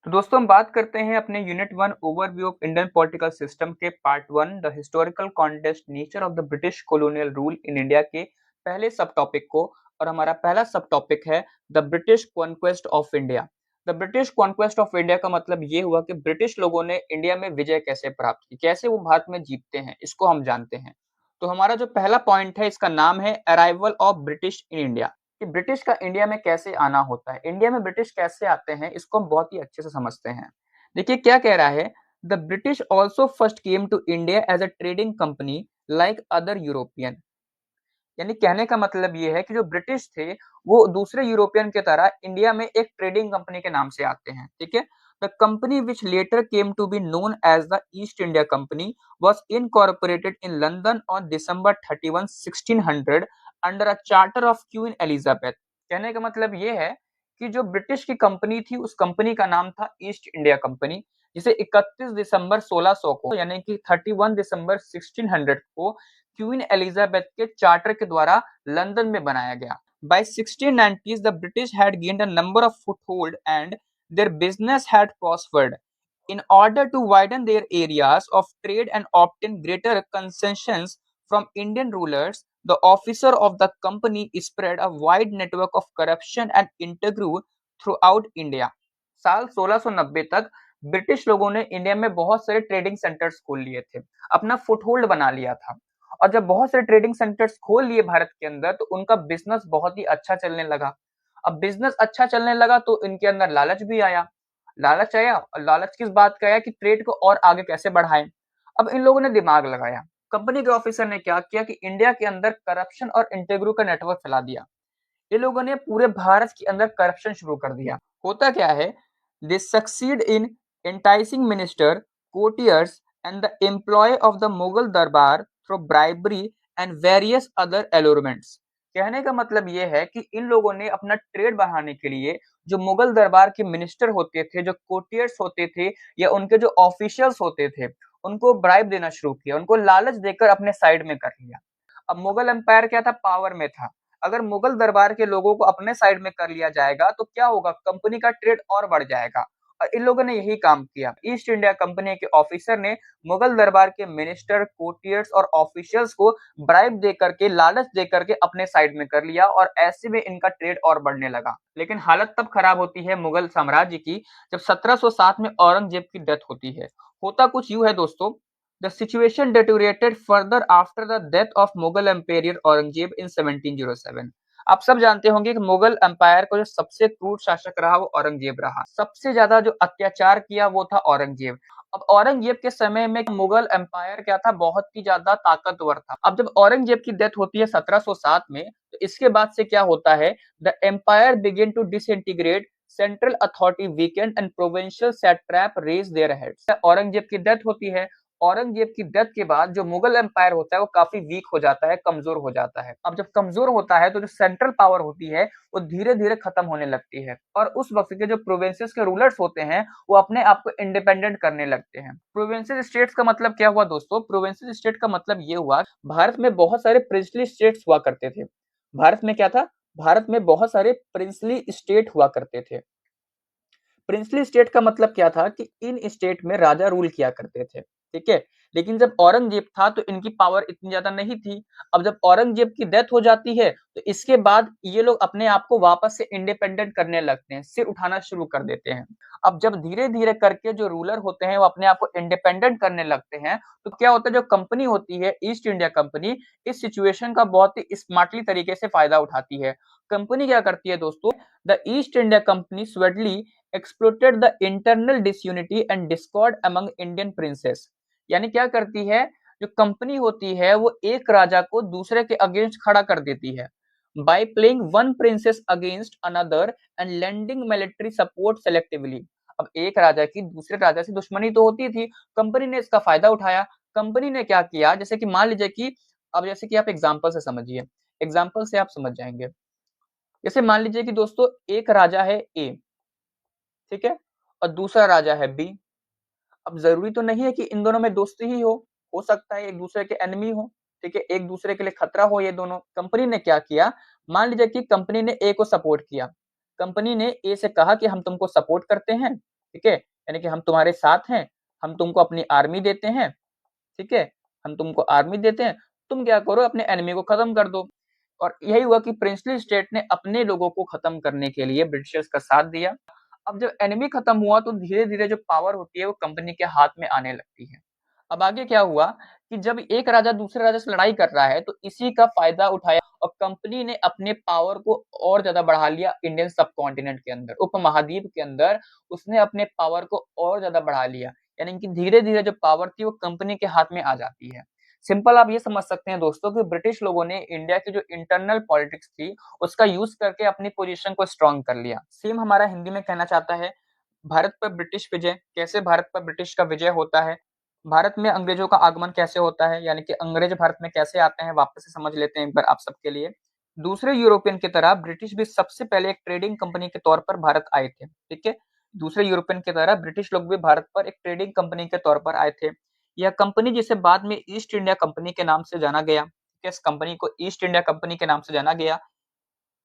तो दोस्तों हम बात करते हैं अपने unit 1 overview of Indian political system के part 1 the historical context nature of the British colonial rule in India के पहले सब टॉपिक को। और हमारा पहला सब टॉपिक है the British conquest of India. The British conquest of India का मतलब ये हुआ कि ब्रिटिश लोगों ने इंडिया में विजय कैसे प्राप्त की, कैसे वो भारत में जीतते हैं, इसको हम जानते हैं। तो हमारा जो पहला पॉइंट है इसका नाम है arrival of British in India, कि ब्रिटिश का इंडिया में कैसे आना होता है, इंडिया में ब्रिटिश कैसे आते हैं, इसको हम बहुत ही अच्छे से समझते हैं। देखिए क्या कह रहा है, the British also first came to India as a trading company like other European. यानी कहने का मतलब ये है कि जो ब्रिटिश थे वो दूसरे यूरोपियन की तरह इंडिया में एक ट्रेडिंग कंपनी के नाम से आते हैं। ठीक है। The company which later came to be known as the East India company was incorporated in London on December 31, 1600 under a charter of Queen Elizabeth। कहने का मतलब ये है कि जो ब्रिटिश की कंपनी थी उस कंपनी का नाम था ईस्ट इंडिया कंपनी, जिसे 31 दिसंबर 1600 को यानी कि 31 दिसंबर 1600 को क्वीन एलिजाबेथ के चार्टर के द्वारा लंदन में बनाया गया। By 1690s, the British had gained a number of foothold and their business had prospered. In order to widen their areas of trade and obtain greater concessions from Indian rulers, the officer of the company spread a wide network of corruption and intrigue throughout India। साल 1690 तक British लोगों ने India में बहुत सारे trading centres खोल लिए थे, अपना फुटहोल्ड बना लिया था। और जब बहुत सारे ट्रेडिंग सेंटर्स खोल लिए भारत के अंदर तो उनका बिजनेस बहुत ही अच्छा चलने लगा। अब बिजनेस अच्छा चलने लगा तो इनके अंदर लालच भी आया। लालच आया और लालच किस बात का आया कि ट्रेड को और आगे कैसे बढ़ाएं। अब इन लोगों ने दिमाग लगाया। कंपनी के ऑफिसर ने क्या किया कि इंडिया के अंदर करप्शन और इंटेग्रू का नेटवर्क फैला दिया। ये लोगों ने पूरे भारत के अंदर करप्शन शुरू कर दिया। होता क्या है, they succeed in enticing minister, courtiers and the employ of the Mughal darbar through bribery and various other allurements. कहने का मतलब ये है कि इन लोगों ने अपना ट्रेड बढ़ाने के लिए जो मुगल दरबार के मिनिस्टर होते थे, जो कोटियर्स होते थे या उनके जो ऑफिशियल्स होते थे, उनको ब्राइब देना शुरू किया, उनको लालच देकर अपने साइड में कर लिया। अब मुगल एम्पायर क्या था, पावर में था। अगर मुगल दरबार के लोगों को अपने साइड में कर लिया जाएगा तो क्या होगा, कंपनी का ट्रेड और बढ़ जाएगा। और इन लोगों ने यही काम किया। ईस्ट इंडिया कंपनी के ऑफिसर ने मुगल दरबार के मिनिस्टर, कोटियर्स और ऑफिशियल्स को ब्राइब दे करके, लालच दे करके अपने साइड में कर लिया और ऐसे में इनका ट्रेड और बढ़ने लगा। लेकिन हालत तब खराब होती है मुगल साम्राज्य की जब 1707 में औरंगजेब की डेथ होती है। होता कुछ यूं है दोस्तों, the situation deteriorated further after the death of Mughal Emperor Aurangzeb in 1707। आप सब जानते होंगे कि मुगल एम्पायर का जो सबसे क्रूर शासक रहा वो औरंगजेब रहा। सबसे ज्यादा जो अत्याचार किया वो था औरंगजेब। अब औरंगजेब के समय में मुगल एम्पायर क्या था, बहुत ही ज्यादा ताकतवर था। अब जब औरंगजेब की डेथ होती है 1707 में, तो इसके बाद से क्या होता है, the empire begin to disintegrate, central authority weakened and provincial satrap raise their heads. Aurangzeb की डेथ होती है। औरंगजेब की डेथ के बाद जो मुगल एम्पायर होता है वो काफी वीक हो जाता है, कमजोर हो जाता है। अब जब कमजोर होता है तो जो सेंट्रल पावर होती है वो धीरे धीरे खत्म होने लगती है और उस वक्त के जो प्रोविंसेस के रूलर्स होते हैं वो अपने आप को इंडिपेंडेंट करने लगते हैं। प्रोविंसेस स्टेट्स का मतलब क्या हुआ दोस्तों, प्रोविंसेस स्टेट का मतलब ये हुआ, भारत में बहुत सारे प्रिंसली स्टेट्स हुआ करते थे। भारत में क्या था, भारत में बहुत सारे प्रिंसली स्टेट हुआ करते थे। प्रिंसली स्टेट का मतलब क्या था कि इन स्टेट में राजा रूल किया करते थे। ठीक है। लेकिन जब औरंगजेब था तो इनकी पावर इतनी ज्यादा नहीं थी। अब जब औरंगजेब की डेथ हो जाती है तो इसके बाद ये लोग अपने आप को वापस से इंडिपेंडेंट करने लगते हैं, सिर उठाना शुरू कर देते हैं। अब जब धीरे धीरे करके जो रूलर होते हैं वो अपने आप को इंडिपेंडेंट करने लगते हैं तो क्या होता है, जो कंपनी होती है ईस्ट इंडिया कंपनी, इस सिचुएशन का बहुत ही स्मार्टली तरीके से फायदा उठाती है। कंपनी क्या करती है दोस्तों, the East India company shrewdly exploited the internal disunity and discord among Indian princes। यानी क्या करती है, जो कंपनी होती है वो एक राजा को दूसरे के अगेंस्ट खड़ा कर देती है by playing one princess against another and lending military support selectively। अब एक राजा की दूसरे राजा से दुश्मनी तो होती थी, कंपनी ने इसका फायदा उठाया। कंपनी ने क्या किया, जैसे कि मान लीजिए कि अब जैसे कि आप एग्जांपल से समझिए, एग्जांपल से आप समझ जाएंगे। जैसे मान लीजिए कि दोस्तों एक राजा है ए, ठीक है, और दूसरा राजा है बी। अब जरूरी तो नहीं है कि इन दोनों में दोस्ती ही हो सकता है एक दूसरे के एनिमी हो। ठीक है, एक दूसरे के लिए खतरा हो ये दोनों। कंपनी ने क्या किया, मान लीजिए कि कंपनी ने ए को सपोर्ट किया। कंपनी ने ए से कहा कि हम तुमको सपोर्ट करते हैं ठीक है? यानी कि हम तुम्हारे साथ हैं, हम तुमको अपनी आर्मी देते हैं, ठीक है? हम तुमको आर्मी देते हैं, तुम क्या करो अपने एनिमी को खत्म कर दो। और यही हुआ कि प्रिंसली स्टेट ने अपने लोगों को खत्म करने के लिए ब्रिटिशर्स का साथ दिया। अब जब एनिमी खत्म हुआ तो धीरे-धीरे जो पावर होती है वो कंपनी के हाथ में आने लगती है। अब आगे क्या हुआ कि जब एक राजा दूसरे राजा से लड़ाई कर रहा है तो इसी का फायदा उठाया और कंपनी ने अपने पावर को और ज्यादा बढ़ा लिया इंडियन सब कॉन्टिनेंट के अंदर, उपमहाद्वीप के अंदर उसने अपने पावर को और ज्यादा बढ़ा लिया। यानी कि धीरे-धीरे जो पावर थी वो कंपनी के हाथ में आ जाती है। सिंपल आप ये समझ सकते हैं दोस्तों कि ब्रिटिश लोगों ने इंडिया की जो इंटरनल पॉलिटिक्स थी उसका यूज करके अपनी पोजीशन को स्ट्रांग कर लिया। सेम हमारा हिंदी में कहना चाहता है, भारत पर ब्रिटिश विजय, कैसे भारत पर ब्रिटिश का विजय होता है, भारत में अंग्रेजों का आगमन कैसे होता है, यानी कि अंग्रेज भारत में कैसे आते हैं, वापस से समझ लेते हैं एक बार आप सबके लिए। दूसरे यूरोपियन की तरह ब्रिटिश भी सबसे पहले एक ट्रेडिंग कंपनी के तौर पर भारत आए थे, ठीक है? दूसरे यूरोपियन की तरह ब्रिटिश लोग भी भारत पर एक ट्रेडिंग कंपनी के तौर पर आए थे। यह कंपनी जिसे बाद में ईस्ट इंडिया कंपनी के नाम से जाना गया, इस कंपनी को ईस्ट इंडिया कंपनी के नाम से जाना गया।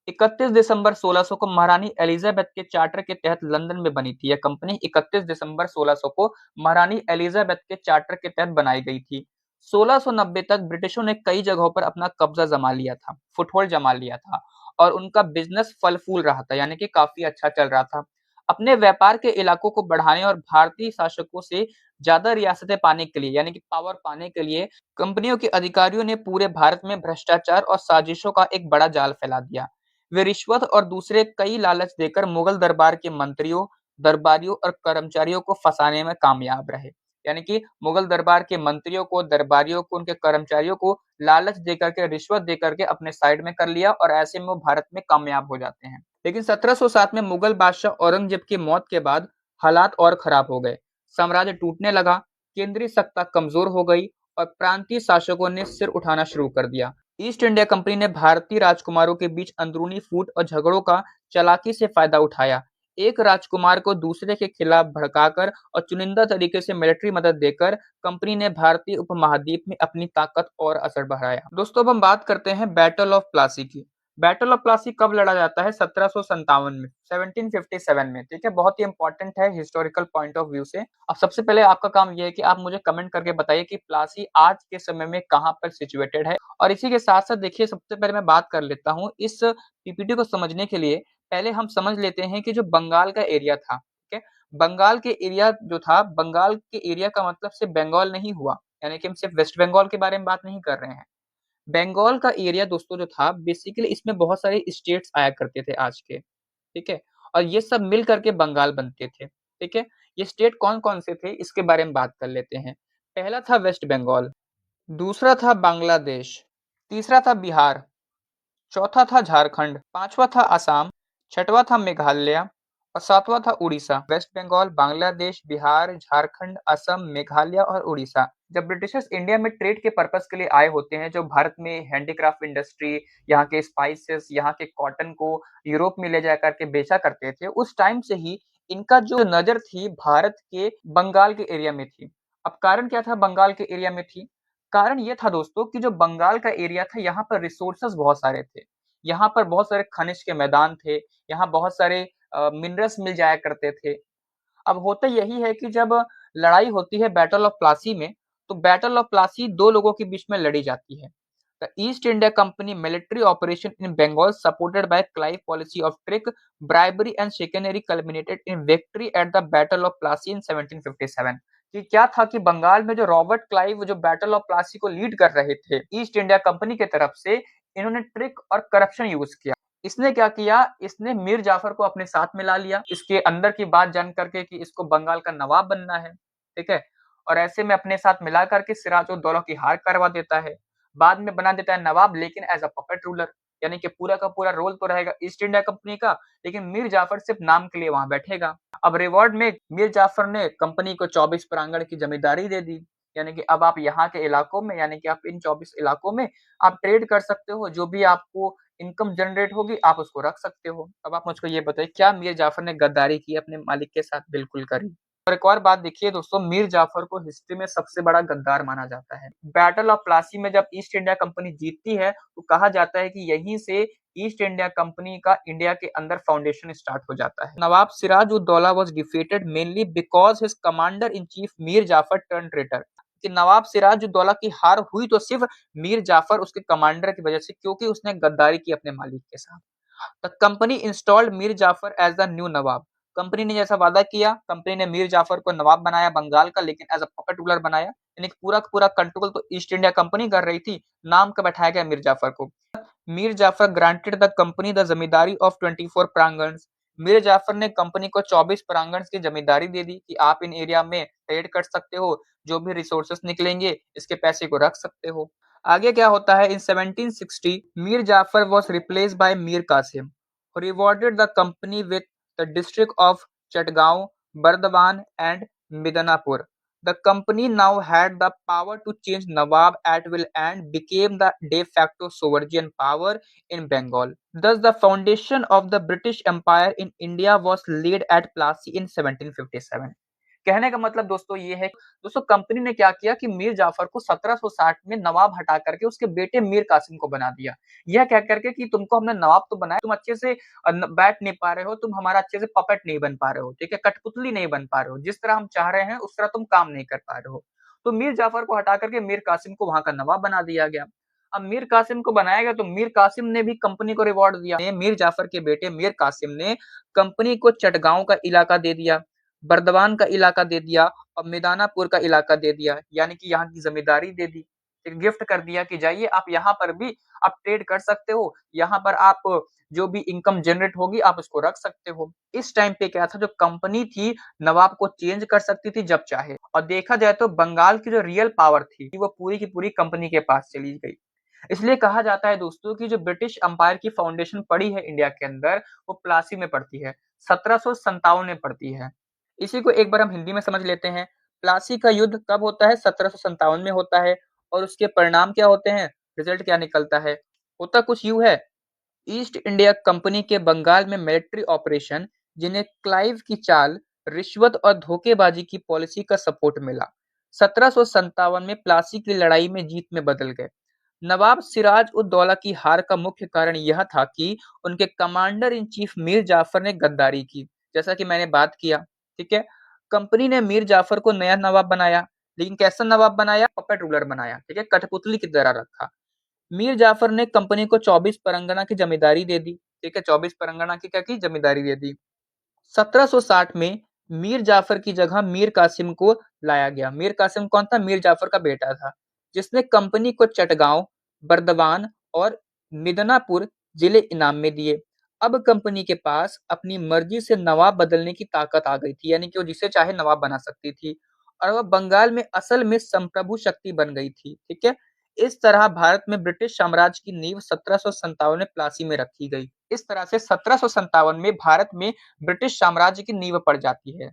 31 दिसंबर 1600 को महारानी एलिजाबेथ के चार्टर के तहत लंदन में बनी थी। यह कंपनी 31 दिसंबर 1600 को महारानी एलिजाबेथ के चार्टर के तहत बनाई गई थी। 1690 तक ब्रिटिशों ने कई जगहों पर अपना कब्जा जमा लिया था, फुटहोल्ड जमा लिया था और उनका बिजनेस फल फूल रहा था, यानी कि काफी अच्छा चल रहा था। अपने व्यापार के इलाकों को बढ़ाने और भारतीय शासकों से ज्यादा रियासतें पाने के लिए, यानी कि पावर पाने के लिए कंपनियों के अधिकारियों ने पूरे भारत में भ्रष्टाचार और साजिशों का एक बड़ा जाल फैला दिया। वे रिश्वत और दूसरे कई लालच देकर मुगल दरबार के मंत्रियों, दरबारियों और कर्मचारियों को फंसाने में कामयाब रहे। यानी कि मुगल दरबार के मंत्रियों को, दरबारियों को, उनके कर्मचारियों को लालच देकर के, रिश्वत देकर के अपने साइड में कर लिया और ऐसे में वो भारत में कामयाब हो जाते हैं। लेकिन 1707 में मुगल बादशाह औरंगजेब की मौत के बाद हालात और खराब हो गए। साम्राज्य टूटने लगा, केंद्रीय सत्ता कमजोर हो गई और प्रांतीय शासकों ने सिर उठाना शुरू कर दिया। ईस्ट इंडिया कंपनी ने भारतीय राजकुमारों के बीच अंदरूनी फूट और झगड़ों का चालाकी से फायदा उठाया। एक राजकुमार को दूसरे के खिलाफ भड़काकर और चुनिंदा तरीके से मिलिट्री मदद देकर कंपनी ने भारतीय उपमहाद्वीप में अपनी ताकत और असर बढ़ाया। दोस्तों अब हम बात करते हैं बैटल ऑफ प्लासी की। बैटल ऑफ प्लासी कब लड़ा जाता है? 1757 में, 1757 में, ठीक है? बहुत ही इंपॉर्टेंट है हिस्टोरिकल पॉइंट ऑफ व्यू से। अब सबसे पहले आपका काम यह है कि आप मुझे कमेंट करके बताइए कि प्लासी आज के समय में कहाँ पर सिचुएटेड है। और इसी के साथ-साथ देखिए, सबसे पहले मैं बात कर लेता हूँ इस पीपीटी को समझने के लिए। पहले हम समझ लेते हैं कि जो बंगाल का एरिया था, ठीक है? बंगाल के एरिया जो था, बंगाल के एरिया का मतलब सिर्फ बंगाल नहीं हुआ, यानी कि हम सिर्फ वेस्ट बंगाल के बारे में बात नहीं कर रहे हैं। बंगाल का एरिया दोस्तों जो था, बेसिकली इसमें बहुत सारे स्टेट्स आया करते थे आज के, ठीक है? और ये सब मिल करके बंगाल बनते थे, ठीक है? ये स्टेट कौन-कौन से थे इसके बारे में बात कर लेते हैं। पहला था वेस्ट बंगाल, दूसरा था बांग्लादेश, तीसरा था बिहार, चौथा था झारखंड, पांचवा था असम, छठवां था मेघालय और सातवां था उड़ीसा। वेस्ट बंगाल, बांग्लादेश, बिहार, झारखंड, असम, मेघालय और उड़ीसा। जब ब्रिटिशर्स इंडिया में ट्रेड के पर्पस के लिए आए होते हैं, जो भारत में हैंडीक्राफ्ट इंडस्ट्री, यहाँ के स्पाइसेस, यहाँ के कॉटन को यूरोप में ले जा करके बेचा करते थे, उस टाइम से ही इनका जो नजर थी भारत के बंगाल के एरिया में थी। अब कारण क्या था बंगाल के एरिया में थी? कारण ये था दोस्तों कि जो बंगाल का एरिया था, यहाँ पर रिसोर्सेज बहुत सारे थे। यहाँ पर बहुत सारे खनिज के मैदान थे, यहाँ बहुत सारे मिनरल्स मिल जाया करते थे। अब होता यही है कि जब लड़ाई होती है बैटल ऑफ प्लासी में, तो बैटल ऑफ प्लासी 2 लोगों के बीच में लड़ी जाती है। The East India company military operation in Bengal supported by Clive policy of trick, bribery and chicanery culminated in victory at the battle of Plassey in 1757। कि क्या था कि बंगाल में जो रॉबर्ट क्लाइव जो बैटल ऑफ प्लासी को लीड कर रहे थे ईस्ट इंडिया कंपनी की तरफ से, इन्होंने ट्रिक और करप्शन यूज किया। इसने क्या किया, इसने मीर जाफर को अपने साथ मिला लिया, इसके अंदर की बात जान करके कि इसको बंगाल का नवाब बनना है, ठीक है? और ऐसे में अपने साथ मिला करके सिराजुद्दौला की हार करवा देता है। बाद में बना देता है नवाब, लेकिन एज अ पपेट रूलर, यानी कि पूरा का पूरा रोल तो रहेगा ईस्ट इंडिया कंपनी का, लेकिन मीर जाफर सिर्फ नाम के लिए वहां बैठेगा। अब रिवॉर्ड में मीर जाफर ने कंपनी को 24 प्रांगण की जमींदारी दे दी, यानी कि अब आप यहाँ के इलाकों में, यानी कि आप इन 24 इलाकों में आप ट्रेड कर सकते हो, जो भी आपको इनकम जनरेट होगी आप उसको रख सकते हो। अब आप मुझको ये बताइए, क्या मीर जाफर ने गद्दारी की अपने मालिक के साथ? बिल्कुल करी। और एक और बात देखिए दोस्तों, मीर जाफर को हिस्ट्री में सबसे बड़ा गद्दार माना जाता है। बैटल ऑफ प्लासी में जब ईस्ट इंडिया कंपनी जीतती है तो कहा जाता है कि यहीं से ईस्ट इंडिया कंपनी का इंडिया के अंदर फाउंडेशन स्टार्ट हो जाता है। Nawab Siraj ud Daula was defeated mainly because his commander in chief Mir Jafar turn traitor. कि नवाब सिराज उद दौला की हार हुई तो सिर्फ मीर जाफर उसके कमांडर की वजह से, क्योंकि उसने गद्दारी की अपने मालिक के साथ। The company installed Mir Jafar as the new Nawab. Company ने जैसा वादा किया, कंपनी ने मीर जाफर को नवाब बनाया बंगाल का, लेकिन एज अ पपेट रूलर बनाया। यानी पूरा पूरा कंट्रोल तो ईस्ट इंडिया कंपनी कर रही थी, नाम का बैठाया गया मीर जाफर को। Mir Jafar granted the company the zamindari of 24 Parganas. Mir Jafar ने कंपनी को 24 प्रांगण की जमींदारी दे दी कि आप इन एरिया में ट्रेड कर सकते हो, जो भी रिसोर्सेस निकलेंगे इसके पैसे को रख सकते हो। आगे क्या होता है, in 1760 Mir Jafar was replace by Mir Kasim, rewarded the company with the district of Chittagong, Burdwan and Midnapore. The company now had the power to change Nawab at will and became the de facto sovereign power in Bengal. Thus, the foundation of the British Empire in India was laid at Plassey in 1757. कहने का मतलब दोस्तों ये है, दोस्तों company ने क्या किया कि मीर जाफर को 1760 में नवाब हटा करके उसके बेटे मीर कासिम को बना दिया। यह कह करके कि तुमको हमने नवाब तो बनाया, तुम अच्छे से बैठ नहीं पा रहे हो, तुम हमारा अच्छे से पपेट नहीं बन पा रहे हो, ठीक है, कठपुतली नहीं बन पा रहे हो, जिस तरह हम चाह रहे हैं उस तरह तुम काम नहीं कर पा रहे हो। तो मीर जाफर को हटा करके मीर कासिम को वहां का नवाब बना दिया गया। अब मीर कासिम को बनाया गया तो मीर कासिम ने भी कंपनी को रिवॉर्ड दिया। मीर जाफर के बेटे मीर कासिम ने कंपनी को चटगांव का इलाका दे दिया, बर्दवान का इलाका दे दिया और मिदानापुर का इलाका दे दिया, यानी कि यहाँ की जमींदारी दे दी, गिफ्ट कर दिया कि जाइए आप यहाँ पर भी आप ट्रेड कर सकते हो, यहाँ पर आप जो भी इनकम जनरेट होगी आप उसको रख सकते हो। इस टाइम पे क्या था, जो कंपनी थी नवाब को चेंज कर सकती थी जब चाहे, और देखा जाए तो बंगाल की जो रियल पावर थी वो पूरी की पूरी कंपनी के पास चली गई। इसलिए कहा जाता है दोस्तों कि जो ब्रिटिश अंपायर की फाउंडेशन पड़ी है इंडिया के अंदर वो प्लासी में पड़ती है, 1757 में पड़ती है। इसी को एक बार हम हिंदी में समझ लेते हैं। प्लासी का युद्ध कब होता है, 1757 में होता है, और उसके परिणाम क्या होते हैं, रिजल्ट क्या निकलता है। होता कुछ यूं है, ईस्ट इंडिया कंपनी के बंगाल में मिलिट्री ऑपरेशन, जिन्हें क्लाइव की चाल, रिश्वत और धोखेबाजी की पॉलिसी का सपोर्ट मिला, 1757 में प्लासी की लड़ाई में जीत में बदल गए। नवाब सिराज उद दौला की हार का मुख्य कारण यह था कि उनके commander in chief Mir Jafar ने गद्दारी की, जैसा कि मैंने बात किया। ठीक है, कंपनी ने मीर जाफर को नया नवाब बनाया, लेकिन कैसा नवाब बनाया, पपेट रूलर बनाया, ठीक है, कठपुतली की तरह रखा। मीर जाफर ने कंपनी को 24 परगना की जमींदारी दे दी, ठीक है, 24 परगना की क्या की जमींदारी दे दी। 1760 में मीर जाफर की जगह मीर कासिम को लाया गया। मीर कासिम कौन था, मीर जाफर का बेटा था, जिसने कंपनी को चटगांव, बर्दवान और मिदनापुर जिले इनाम में दिए। अब कंपनी के पास अपनी मर्जी से नवाब बदलने की ताकत आ गई थी, यानी कि वो जिसे चाहे नवाब बना सकती थी, और वह बंगाल में असल में संप्रभु शक्ति बन गई थी। ठीक है, इस तरह भारत में ब्रिटिश साम्राज्य की नींव 1757 में प्लासी में रखी गई। इस तरह से 1757 में भारत में ब्रिटिश साम्राज्य की नींव पड़ जाती है।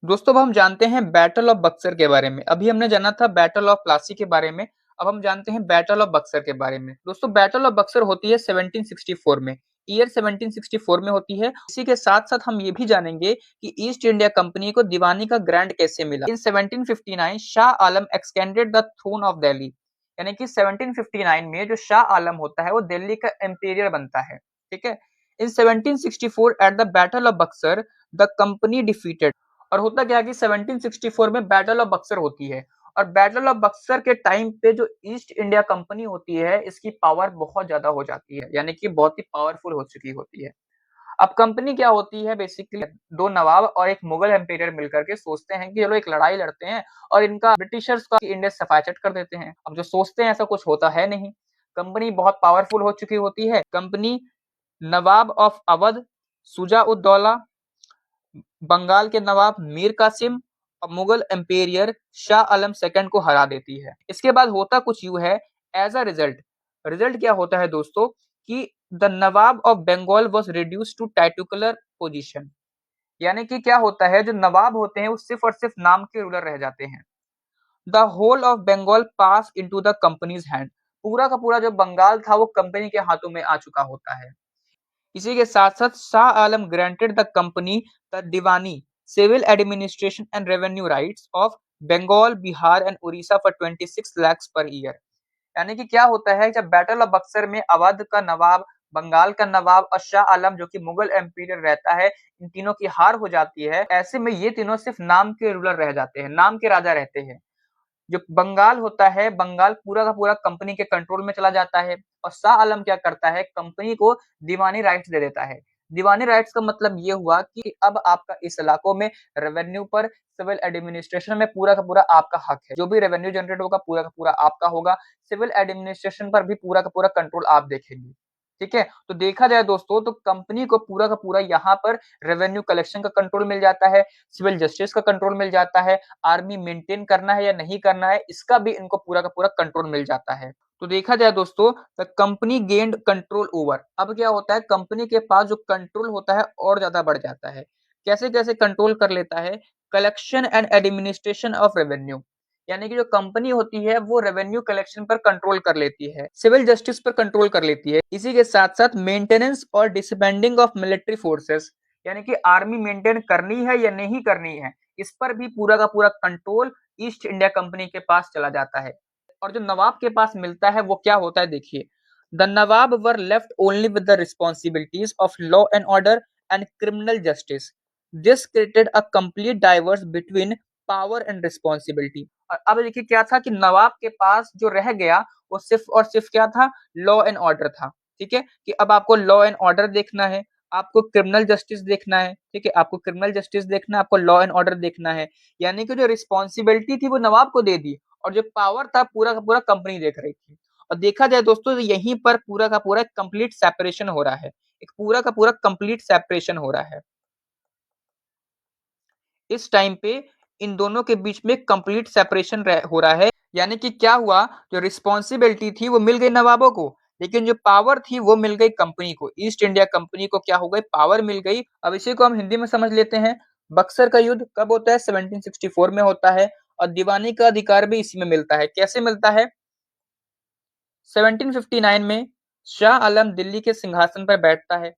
दोस्तों अब हम जानते हैं बैटल ऑफ बक्सर के बारे में। अभी हमने जाना था बैटल ऑफ प्लासी के बारे में, अब हम जानते हैं बैटल ऑफ बक्सर के बारे में। दोस्तों बैटल ऑफ बक्सर होती है 1764 में, ईयर 1764 में होती है। इसी के साथ साथ हम ये भी जानेंगे कि ईस्ट इंडिया कंपनी को दीवानी का ग्रांट कैसे मिला। In 1759 Shah Alam extended the throne of Delhi, यानी कि 1759 में जो शाह आलम होता है वो दिल्ली का एम्पेरियर बनता है। ठीक है, इन 1764 eight the battle of Buxar the company defeated. और होता क्या है कि 1764 में बैटल ऑफ बक्सर होती है, और बैटल ऑफ बक्सर के टाइम पे जो ईस्ट इंडिया कंपनी होती है इसकी पावर बहुत ज्यादा हो जाती है, यानी कि बहुत ही पावरफुल हो चुकी होती है। अब कंपनी क्या होती है, बेसिकली दो नवाब और एक मुगल एम्पायर मिलकर के सोचते हैं कि चलो एक लड़ाई लड़ते हैं और इनका ब्रिटिशर्स का इंडिया सफाचट कर देते हैं। अब जो सोचते हैं ऐसा कुछ होता है नहीं, कंपनी बहुत पावरफुल हो चुकी होती है। Company Nawab of Awadh Shuja ud Daula, Bengal के नवाब मीर कासिम और मुगल एम्पेरियर शाह आलम सेकंड को हरा देती है। इसके बाद होता कुछ यूं है, एज अ रिजल्ट क्या होता है दोस्तों कि the nawab of Bengal was reduced to titular position, यानी कि क्या होता है, जो नवाब होते हैं वो सिर्फ और सिर्फ नाम के रूलर रह जाते हैं। The whole of Bengal pass into the company's hand, पूरा का पूरा जो बंगाल था वो कंपनी के हाथों में आ चुका होता है। इसी के साथ साथ Shah Alam granted the company the diwani civil administration and revenue rights of Bengal, Bihar and Orissa for 26 lakhs per year। यानी कि क्या होता है, जब बैटल ऑफ बक्सर में अवध का नवाब, बंगाल का नवाब और शाह आलम जो कि मुगल एम्पीरियर रहता है, इन तीनों की हार हो जाती है। ऐसे में ये तीनों सिर्फ नाम के रूलर रह जाते हैं, नाम के राजा रहते हैं। जो बंगाल होता है, बंगाल पूरा का पूरा कंपनी के कंट्रोल में चला जाता है। और शाह आलम क्या करता है, कंपनी को दीवानी राइट्स दे देता है। दीवानी राइट्स का मतलब ये हुआ कि अब आपका इस इलाकों में रेवेन्यू पर, सिविल एडमिनिस्ट्रेशन में पूरा का पूरा आपका हक है। जो भी रेवेन्यू जनरेट होगा पूरा का पूरा आपका होगा। सिविल एडमिनिस्ट्रेशन पर भी पूरा का पूरा कंट्रोल आप देखेंगे। ठीक है, तो देखा जाए दोस्तों तो कंपनी को पूरा का पूरा यहाँ पर रेवेन्यू कलेक्शन का कंट्रोल मिल जाता है, सिविल जस्टिस का कंट्रोल मिल जाता है, आर्मी मेंटेन करना है या नहीं करना है इसका भी इनको पूरा का पूरा कंट्रोल मिल जाता है। तो देखा जाए दोस्तों, the company gained control over. अब क्या होता है, कंपनी के पास जो कंट्रोल होता है और ज्यादा बढ़ जाता है। कैसे कैसे कंट्रोल कर लेता है, collection and administration of revenue, यानी कि जो कंपनी होती है वो रेवेन्यू कलेक्शन पर कंट्रोल कर लेती है, सिविल जस्टिस पर कंट्रोल कर लेती है। इसी के साथ साथ मेंटेनेंस और डिसबैंडिंग ऑफ मिलिट्री फोर्सेस, यानी कि आर्मी मेंटेन करनी है या नहीं करनी है, इस पर भी पूरा का पूरा कंट्रोल ईस्ट इंडिया कंपनी के पास चला जाता है। और जो नवाब के पास मिलता है वो क्या होता है, देखिए, the Nawab were left only with the responsibilities of law and order and criminal justice. This created a complete diverse between power and responsibility. और अब देखिए क्या था कि नवाब के पास जो रह गया वो सिर्फ और सिर्फ क्या था, लॉ एंड ऑर्डर था। ठीक है, कि अब आपको लॉ एंड ऑर्डर देखना है, आपको क्रिमिनल जस्टिस देखना है। ठीक है, आपको क्रिमिनल जस्टिस देखना है, आपको लॉ एंड ऑर्डर देखना है। यानी कि जो रिस्पॉन्सिबिलिटी थी वो नवाब को दे दी और जो पावर था पूरा का पूरा कंपनी देख रही थी। और देखा जाए दोस्तों तो यहीं पर पूरा का पूरा कंप्लीट सेपरेशन हो रहा है, एक पूरा का पूरा कंप्लीट सेपरेशन हो रहा है। इस टाइम पे इन दोनों के बीच में कंप्लीट सेपरेशन हो रहा है। यानी कि क्या हुआ, जो रिस्पॉन्सिबिलिटी थी वो मिल गई नवाबों को, लेकिन जो पावर थी वो मिल गई कंपनी को, ईस्ट इंडिया कंपनी को क्या हो गई, पावर मिल गई। अब इसी को हम हिंदी में समझ लेते हैं। बक्सर का युद्ध कब होता है, 1764 में होता है। और दीवानी का अधिकार भी इसी में मिलता है। कैसे मिलता है, 1759 में शाह आलम दिल्ली के सिंहासन पर बैठता है।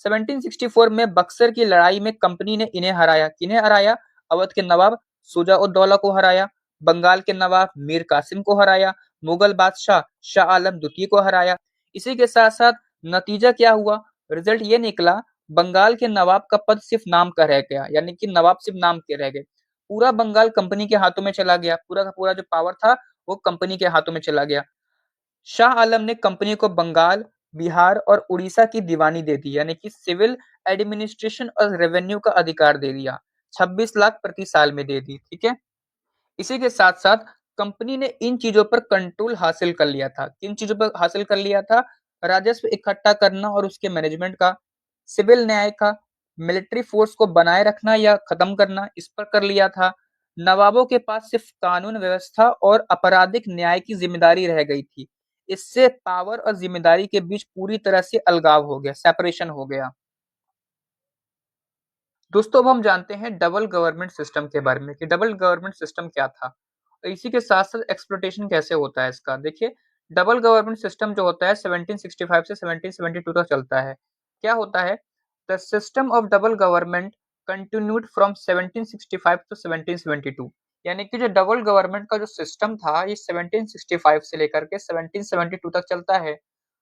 1764 में बक्सर की लड़ाई में कंपनी ने इन्हें हराया। किन्हें हराया, अवध के नवाब शुजा उद दौला को हराया, बंगाल के नवाब मीर कासिम को हराया, मुगल बादशाह शाह आलम द्वितीय को हराया। इसी के साथ साथ नतीजा क्या हुआ, रिजल्ट ये निकला, बंगाल के नवाब का पद सिर्फ नाम का रह गया, यानी कि नवाब सिर्फ नाम के रह गए। पूरा बंगाल कंपनी के हाथों में चला गया, पूरा का पूरा जो पावर था वो कंपनी के हाथों में चला गया। शाह आलम ने कंपनी को बंगाल, बिहार और उड़ीसा की दीवानी दे दी, यानी कि सिविल एडमिनिस्ट्रेशन और रेवेन्यू का अधिकार दे दिया। 26 लाख प्रति साल में दे दी। ठीक है, इसी के साथ साथ कंपनी ने इन चीजों पर कंट्रोल हासिल कर लिया था। किन चीजों पर हासिल कर लिया था, राजस्व इकट्ठा करना और उसके मैनेजमेंट का, सिविल न्याय का, मिलिट्री फोर्स को बनाए रखना या खत्म करना, इस पर कर लिया था। नवाबों के पास सिर्फ कानून व्यवस्था और आपराधिक न्याय की जिम्मेदारी रह गई थी। इससे पावर और जिम्मेदारी के बीच पूरी तरह से अलगाव हो गया, सेपरेशन हो गया। दोस्तों अब हम जानते हैं डबल गवर्नमेंट सिस्टम के बारे में कि डबल गवर्नमेंट सिस्टम क्या था। इसी के साथ साथ एक्सप्लोइटेशन कैसे होता है इसका। देखिए, डबल गवर्नमेंट सिस्टम जो होता है 1765 से 1772 तक चलता है। क्या होता है, the system of double government continued from 1765 to 1772। यानी कि जो डबल गवर्नमेंट का जो सिस्टम था ये 1765 से लेकर के 1772 तक चलता है।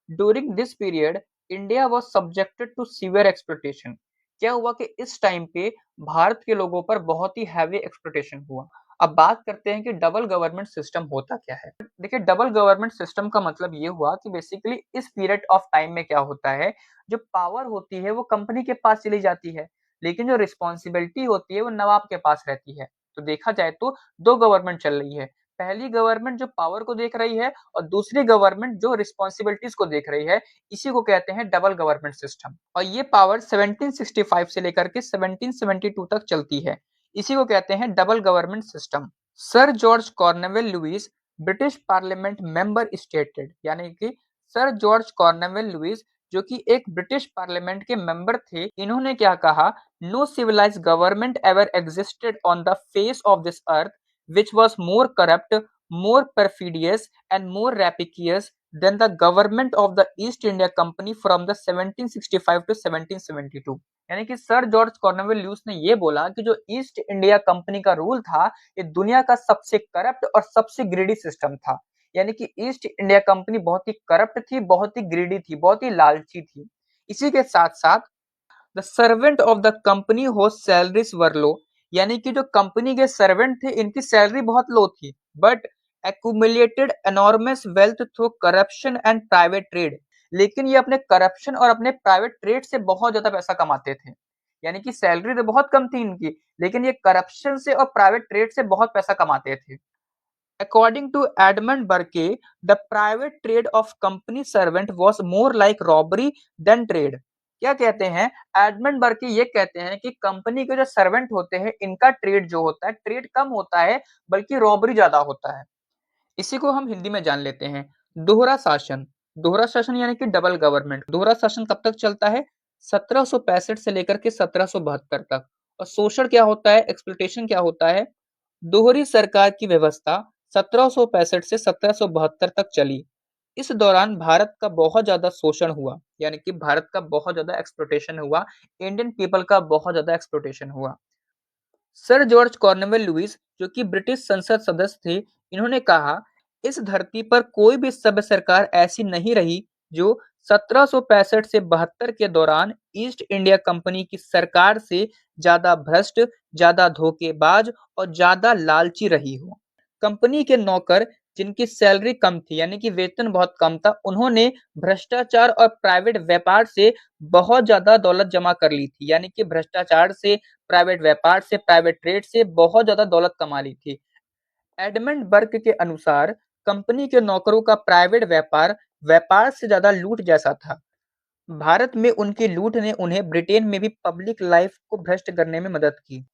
During this period India was subjected to severe exploitation. क्या हुआ कि इस टाइम पे भारत के लोगों पर बहुत ही हैवी एक्सप्लोइटेशन हुआ। अब बात करते हैं कि डबल गवर्नमेंट सिस्टम होता क्या है। देखिए, डबल गवर्नमेंट सिस्टम का मतलब ये हुआ कि बेसिकली इस पीरियड ऑफ टाइम में क्या होता है, जो पावर होती है वो कंपनी के पास चली जाती है, लेकिन जो रिस्पॉन्सिबिलिटी होती है वो नवाब के पास रहती है। तो देखा जाए तो दो गवर्नमेंट चल रही है, पहली गवर्नमेंट जो पावर को देख रही है और दूसरी गवर्नमेंट जो रिस्पॉन्सिबिलिटीज को देख रही है। इसी को कहते हैं डबल गवर्नमेंट सिस्टम। और ये पावर 1765 से लेकर के 1772 तक चलती है। इसी को कहते हैं double government system. Sir George Cornewall Lewis British parliament member stated, यानी कि सर जॉर्ज कॉर्नवेल लुइस जो कि एक ब्रिटिश पार्लियामेंट के मेंबर थे, इन्होंने क्या कहा, no civilised government ever existed on the face of this earth which was more corrupt, more perfidious and more rapacious than the government of the East India Company from the 1765 to 1772। यानी कि sir George कॉर्नवेलियस ने ये बोला कि जो east India company का rule था, ये दुनिया का सबसे करप्ट और सबसे ग्रीडी सिस्टम था। यानी कि ईस्ट इंडिया कंपनी बहुत ही करप्ट थी, बहुत ही ग्रीडी थी, बहुत ही लालची थी। इसी के साथ-साथ the servant of the company whose salaries were low, यानी कि जो कंपनी के सर्वेंट थे, इनकी सैलरी बहुत लो थी, but accumulated enormous wealth through corruption and private trade. लेकिन ये अपने करप्शन और अपने प्राइवेट ट्रेड से बहुत ज्यादा पैसा कमाते थे। यानी कि सैलरी तो बहुत कम थी इनकी, लेकिन ये करप्शन से और प्राइवेट ट्रेड से बहुत पैसा कमाते थे। According to Edmund Burke, the private trade of company servant was more like robbery than trade. क्या कहते हैं? एडमंड बर्के ये कहते हैं कि कंपनी के जो सर्वेंट होते हैं, इनका ट्रेड जो होता है, ट्रेड कम होता है, बल्कि रॉबरी ज्यादा होता है। इसी को हम हिंदी में जान लेते हैं। दोहरा शासन। दोहरा शासन यानी कि डबल गवर्नमेंट। दोहरा शासन कब तक चलता है? 1765 से लेकर के 1772 तक। और शोषण क्या होता है? एक्सप्लॉइटेशन क्या होता है? दोहरी सरकार की व्यवस्था 1765 से 1772 तक चली। इस दौरान भारत का बहुत ज्यादा शोषण हुआ, यानी कि भारत का बहुत ज्यादा एक्सप्लॉइटेशन हुआ, इंडियन पीपल का बहुत ज्यादा एक्सप्लॉइटेशन हुआ। सर जॉर्ज कॉर्नवेल लुईस, जो कि ब्रिटिश संसद सदस्य थे, इन्होंने कहा, इस धरती पर कोई भी सभ्य सरकार ऐसी नहीं रही जो 1765 से 72 के दौरान ईस्ट इंडिया कंपनी की सरकार से ज्यादा भ्रष्ट, ज्यादा धोखेबाज और ज्यादा लालची रही हो। कंपनी के नौकर जिनकी सैलरी कम थी, यानी कि वेतन बहुत कम था, उन्होंने भ्रष्टाचार और प्राइवेट व्यापार से बहुत ज्यादा दौलत जमा कर ली थी। यानी कि भ्रष्टाचार से, प्राइवेट व्यापार से, प्राइवेट ट्रेड से बहुत ज्यादा दौलत कमा ली थी। एडमंड बर्क के अनुसार कंपनी के नौकरों का प्राइवेट व्यापार व्यापार से ज्यादा लूट जैसा था। भारत में उनकी लूट ने उन्हें ब्रिटेन में भी पब्लिक लाइफ को भ्रष्ट करने में मदद की।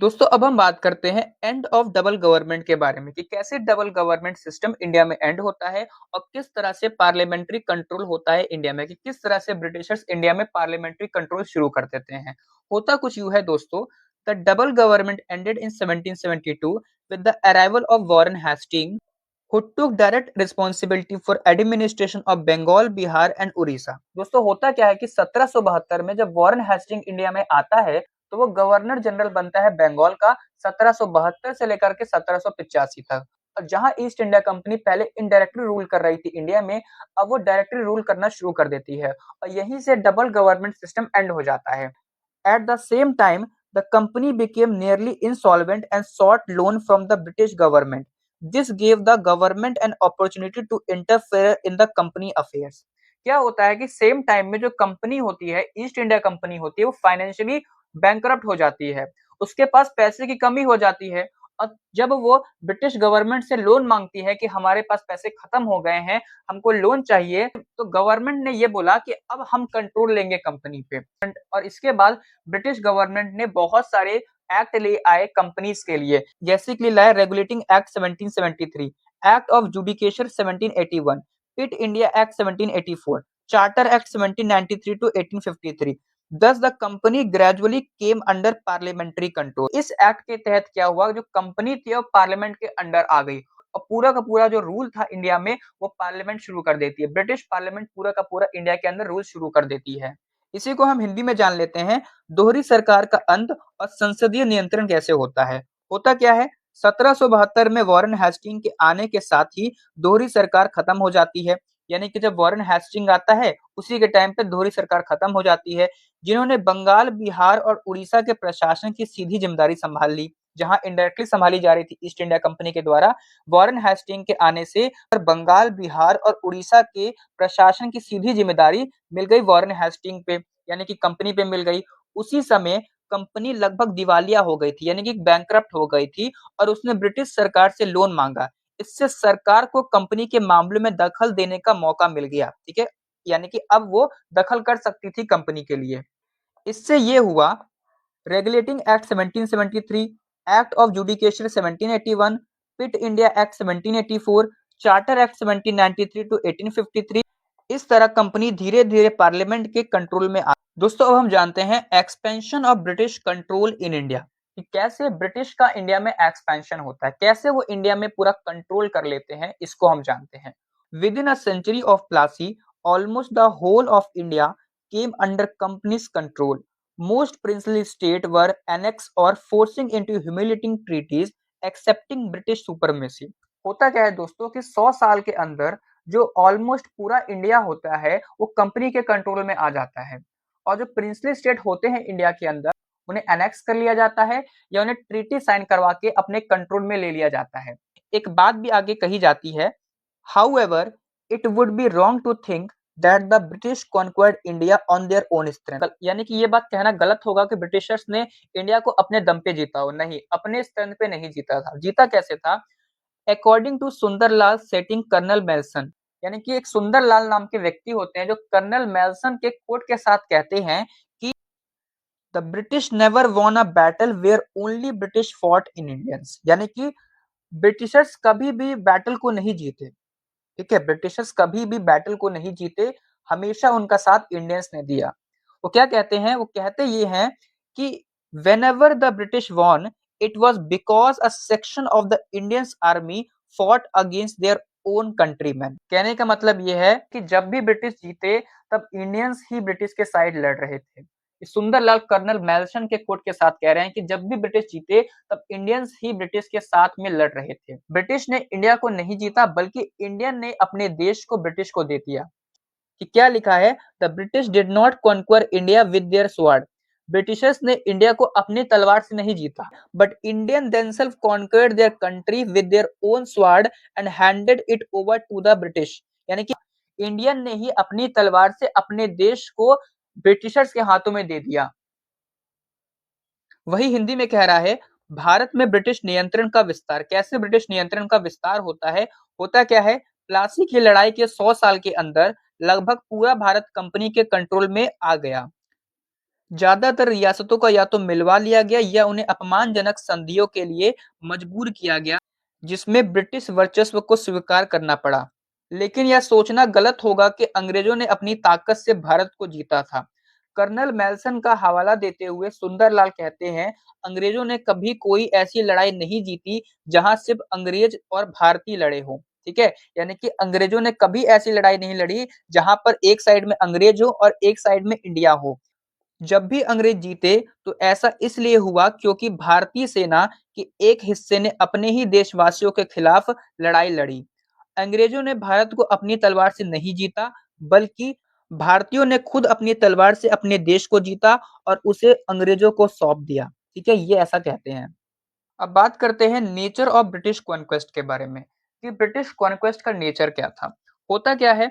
दोस्तों अब हम बात करते हैं एंड ऑफ डबल गवर्नमेंट के बारे में कि कैसे डबल गवर्नमेंट सिस्टम इंडिया में एंड होता है और किस तरह से पार्लियामेंट्री कंट्रोल होता है इंडिया में, कि किस तरह से ब्रिटिशर्स इंडिया में पार्लियामेंट्री कंट्रोल शुरू कर देते हैं। होता कुछ यूं है दोस्तों। The double government ended in 1772 with the arrival of Warren Hasting, who took direct responsibility for administration of Bengal, Bihar and Orissa. दोस्तों होता क्या है कि 1772 में जब वॉरेन हेस्टिंग इंडिया में आता है, तो वो गवर्नर जनरल बनता है बंगाल का 1772 से लेकर के 1785 तक। और जहां ईस्ट इंडिया कंपनी पहले इनडायरेक्टली रूल कर रही थी इंडिया में, अब वो डायरेक्टली रूल करना शुरू कर देती है और यहीं से डबल गवर्नमेंट सिस्टम एंड हो जाता है। At the same time, the company became nearly insolvent and sought loan from the British government. This gave the government an opportunity to interfere in the company affairs. क्या होता है कि same time में जो company होती है, east India company होती है, वो फाइनेंशियली बैंकरप्ट हो जाती है, उसके पास पैसे की कमी हो जाती है। और जब वो ब्रिटिश गवर्नमेंट से लोन मांगती है कि हमारे पास पैसे खत्म हो गए हैं, हमको लोन चाहिए, तो गवर्नमेंट ने ये बोला कि अब हम कंट्रोल लेंगे कंपनी पे। और इसके बाद ब्रिटिश गवर्नमेंट ने बहुत सारे एक्ट ले आए कंपनीज के लिए, जैसे कि लाया regulating act 1773, act of judicature 1781, Pitt India act 1784, charter act 1793 to 1853। Thus the company gradually came under parliamentary control. इस एक्ट के तहत क्या हुआ, जो कंपनी थी वो पार्लियामेंट के अंडर आ गई और पूरा का पूरा जो रूल था इंडिया में वो पार्लियामेंट शुरू कर देती है। ब्रिटिश पार्लियामेंट पूरा का पूरा इंडिया के अंदर रूल शुरू कर देती है। इसी को हम हिंदी में जान लेते हैं, दोहरी सरकार का अंत और संसदीय नियंत्रण कैसे होता है। होता क्या है, 1772 में वॉरेन हेस्टिंग के आने के साथ ही दोहरी सरकार खत्म हो जाती है। यानी कि जब वॉरेन हेस्टिंग आता है, उसी के टाइम पे दोहरी सरकार खत्म हो जाती है, जिन्होंने बंगाल, बिहार और उड़ीसा के प्रशासन की सीधी जिम्मेदारी संभाल ली, जहां इनडायरेक्टली संभाली जा रही थी ईस्ट इंडिया कंपनी के द्वारा। वॉरेन हेस्टिंग के आने से बंगाल, बिहार और उड़ीसा के प्रशासन की सीधी जिम्मेदारी मिल गई वॉरेन हेस्टिंग पे, यानी कि कंपनी पे मिल गई। उसी समय कंपनी लगभग दिवालिया हो गई थी, यानी कि बैंकरप्ट हो गई थी और उसने ब्रिटिश सरकार से लोन मांगा। इससे सरकार को कंपनी के मामले में दखल देने का मौका मिल गया, ठीक है, यानी कि अब वो दखल कर सकती थी कंपनी के लिए। इससे ये हुआ, regulating act 1773, act of judicature 1781, Pitt India act 1784, charter act 1793 to 1853। इस तरह कंपनी धीरे धीरे पार्लियामेंट के कंट्रोल में आ। दोस्तों अब हम जानते हैं expansion of British control in India, कि कैसे ब्रिटिश का इंडिया में एक्सपेंशन होता है, कैसे वो इंडिया में पूरा कंट्रोल कर लेते हैं, इसको हम जानते हैं। Within a century of Plassey, almost the whole of India came under company's control. Most princely states were annexed or forcing into humiliating treaties accepting British supremacy. होता क्या है दोस्तों कि 100 साल के अंदर जो ऑलमोस्ट पूरा इंडिया होता है वो कंपनी के कंट्रोल में आ जाता है और जो प्रिंसली स्टेट होते हैं इंडिया के अंदर उन्हें एनेक्स कर लिया जाता है या उन्हें ट्रीटी साइन करवा के अपने कंट्रोल में ले लिया जाता है। एक बात भी आगे कही जाती है, however it would be wrong to think that the British conquered India on their own strength, यानी कि ये बात कहना गलत होगा कि ब्रिटिशर्स ने इंडिया को अपने दम पे जीता हो। नहीं, अपने स्ट्रेंथ पे नहीं जीता था। जीता कैसे था? According to Sundarlal citing colonel Malleson, यानी कि एक सुंदरलाल नाम के व्यक्ति होते हैं जो कर्नल मेल्सन के कोट के साथ कहते हैं कि the British never won a battle where only British fought in Indians, यानी कि ब्रिटिशर्स कभी भी बैटल को नहीं जीते। ठीक है, ब्रिटिशर्स कभी भी बैटल को नहीं जीते, हमेशा उनका साथ इंडियंस ने दिया। वो क्या कहते हैं? वो कहते ये हैं कि whenever the British won, it was because a section of the Indian army fought against their own countrymen। कहने का मतलब ये है कि जब भी ब्रिटिश जीते तब इंडियंस ही ब्रिटिश के साइड लड़ रहे थे। सुंदरलाल कर्नल मेल्सन के कोट के साथ कह रहे हैं कि जब भी ब्रिटिश जीते तब इंडियंस ही ब्रिटिश के साथ में लड़ रहे थे। ब्रिटिश ने इंडिया को नहीं जीता बल्कि इंडियन ने अपने देश को ब्रिटिश को दे दिया। कि क्या लिखा है? The British did not conquer India with their sword, Britishers ने इंडिया को अपनी तलवार से नहीं जीता, but Indian themselves conquered their country with their own sword and handed it over to the British, यानी कि इंडियन ने ही अपनी तलवार से अपने देश को ब्रिटिशर्स के हाथों में दे दिया। वही हिंदी में कह रहा है, भारत में ब्रिटिश नियंत्रण का विस्तार। कैसे ब्रिटिश नियंत्रण का विस्तार होता है? होता क्या है? प्लासी की लड़ाई के 100 साल के अंदर लगभग पूरा भारत कंपनी के कंट्रोल में आ गया। ज्यादातर रियासतों का या तो मिलवा लिया गया या उन्हें अपमानजनक संधियों के लिए मजबूर किया गया, जिसमें ब्रिटिश वर्चस्व को स्वीकार करना पड़ा। लेकिन यह सोचना गलत होगा कि अंग्रेजों ने अपनी ताकत से भारत को जीता था। कर्नल मेल्सन का हवाला देते हुए सुंदरलाल कहते हैं, अंग्रेजों ने कभी कोई ऐसी लड़ाई नहीं जीती जहां सिर्फ अंग्रेज और भारतीय लड़े हों। ठीक है, यानी कि अंग्रेजों ने कभी ऐसी लड़ाई नहीं लड़ी जहां पर एक साइड में अंग्रेज हो और एक साइड में इंडिया हो। जब भी अंग्रेज जीते तो ऐसा इसलिए हुआ क्योंकि भारतीय सेना के एक हिस्से ने अपने ही देशवासियों के खिलाफ लड़ाई लड़ी। अंग्रेजों ने भारत को अपनी तलवार से नहीं जीता बल्कि भारतीयों ने खुद अपनी तलवार से अपने देश को जीता और उसे अंग्रेजों को सौंप दिया। ठीक है, ये ऐसा कहते हैं। अब बात करते हैं नेचर ऑफ ब्रिटिश कॉन्क्वेस्ट के बारे में कि ब्रिटिश कॉन्क्वेस्ट का नेचर क्या था। होता क्या है?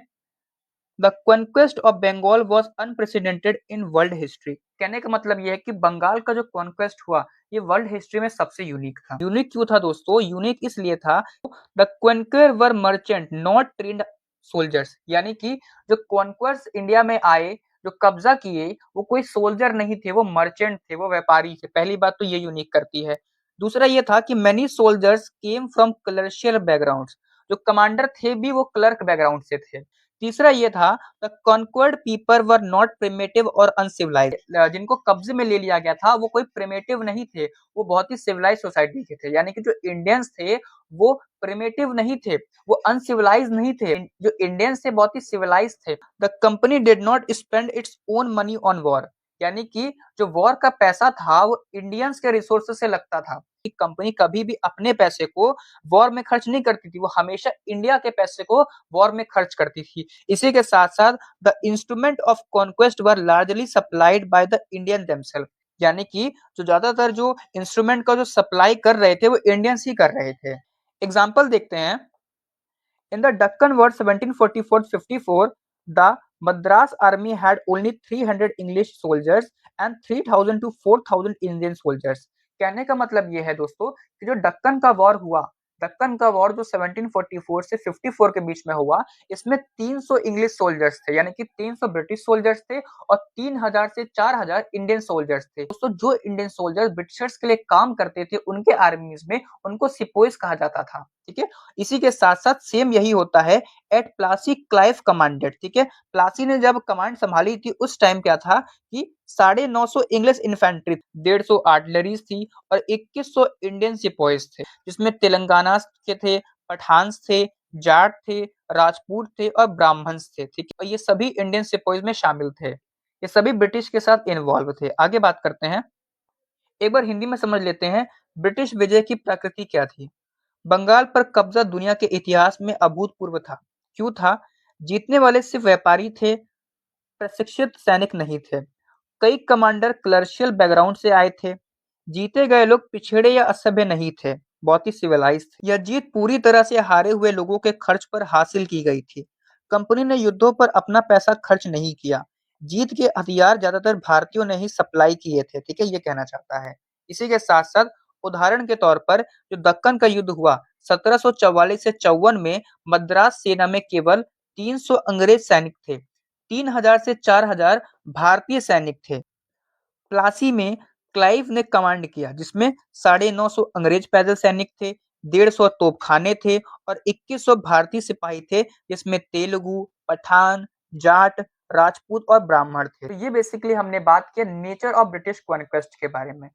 The conquest of Bengal was unprecedented in world history. कहने का मतलब यह है कि बंगाल का जो कॉन्क्वेस्ट हुआ ये वर्ल्ड हिस्ट्री में सबसे यूनिक था। यूनिक क्यों था दोस्तों? यूनिक इसलिए था, the conqueror were merchant not trained soldiers, यानी कि जो कॉन्क्वर्स इंडिया में आए, जो कब्जा किए, वो कोई सोल्जर नहीं थे, वो मर्चेंट थे, वो व्यापारी थे। पहली बात तो ये यूनिक करती है। दूसरा ये था कि many soldiers came from commercial backgrounds, जो कमांडर थे भी वो क्लर्क बैकग्राउंड से थे। तीसरा ये था, the conquered people were not primitive और अनसिविलाइज्ड, जिनको कब्जे में ले लिया गया था वो कोई प्रिमिटिव नहीं थे, वो बहुत ही सिविलाइज सोसाइटी के थे। यानी कि जो इंडियंस थे वो प्रिमिटिव नहीं थे, वो अनसिविलाइज नहीं थे, जो इंडियंस थे बहुत ही सिविलाइज थे। The company did not spend its own money on war, यानी कि जो वॉर का पैसा था वो इंडियंस के रिसोर्सेज से लगता था। कंपनी कभी भी अपने पैसे को वॉर में खर्च नहीं करती थी, वो हमेशा इंडिया के पैसे को वॉर में खर्च करती थी। इसी के साथ साथ the instrument of conquest were largely supplied by the Indian themself, यानी कि जो ज्यादातर जो इंस्ट्रूमेंट का जो सप्लाई कर रहे थे वो इंडियंस ही कर रहे थे। एग्जाम्पल देखते हैं। In the Deccan War 1744-54, the Madras army had only 300 English soldiers and 3000 to 4000 Indian soldiers। कहने का मतलब ये है दोस्तों कि जो दक्कन का वॉर हुआ, दक्कन का वॉर जो 1744 से 54 के बीच में हुआ, इसमें 300 इंग्लिश सोल्जर्स थे, यानी कि 300 ब्रिटिश सोल्जर्स थे और 3000 से 4000 इंडियन सोल्जर्स थे। दोस्तों जो इंडियन सोल्जर्स ब्रिटिशर्स के लिए काम करते थे उनके आर्मीज में उनको सिपोइस कहा जाता था। ठीक है, इसी के साथ साथ सेम यही होता है एट प्लासी क्लाइव कमांडेड। ठीक है, प्लासी ने जब कमांड संभाली थी उस टाइम क्या था कि 950 इंग्लिश इन्फेंट्री, 150 आर्टिलरीज थी और 2100 इंडियन सिपोइस थे, जिसमें तेलंगाना के थे, पठान्स थे, जाट थे, राजपूत थे और ब्राह्मण्स थे। ठीक है, और ये सभी इंडियन सिपोइस में शामिल थे। ये सभी ब्रिटिश के साथ इन्वॉल्व थे। आगे बात करते हैं। एक बार हिंदी में समझ लेते हैं ब्रिटिश विजय की प्रकृति क्या थी। बंगाल पर कब्जा दुनिया के इतिहास में अभूतपूर्व था। क्यों था? जीतने वाले सिर्फ व्यापारी थे, प्रशिक्षित सैनिक नहीं थे। कई कमांडर क्लर्शियल बैकग्राउंड से आए थे। जीते गए लोग पिछड़े या असभ्य नहीं थे, बहुत ही सिविलाइज थे। यह जीत पूरी तरह से हारे हुए लोगों के खर्च पर हासिल की गई थी। कंपनी ने युद्धों पर अपना पैसा खर्च नहीं किया। जीत के हथियार ज्यादातर भारतीयों ने ही सप्लाई किए थे, ठीक है, ये कहना चाहता है। इसी के साथ साथ उदाहरण के तौर पर जो दक्कन का युद्ध हुआ 1744 से 54 में, मद्रास सेना में केवल 300 अंग्रेज सैनिक थे। 3000 से 4000 भारतीय सैनिक थे। प्लासी में क्लाइव ने कमांड किया, जिसमें 950 अंग्रेज पैदल सैनिक थे, 150 तोपखाने थे और 2100 भारतीय सिपाही थे, जिसमें तेलुगु, पठान, जाट, राजपूत और ब्राह्मण थे। तो ये बेसिकली हमने बात की नेचर ऑफ ब्रिटिश कॉन्क्वेस्ट के बारे में।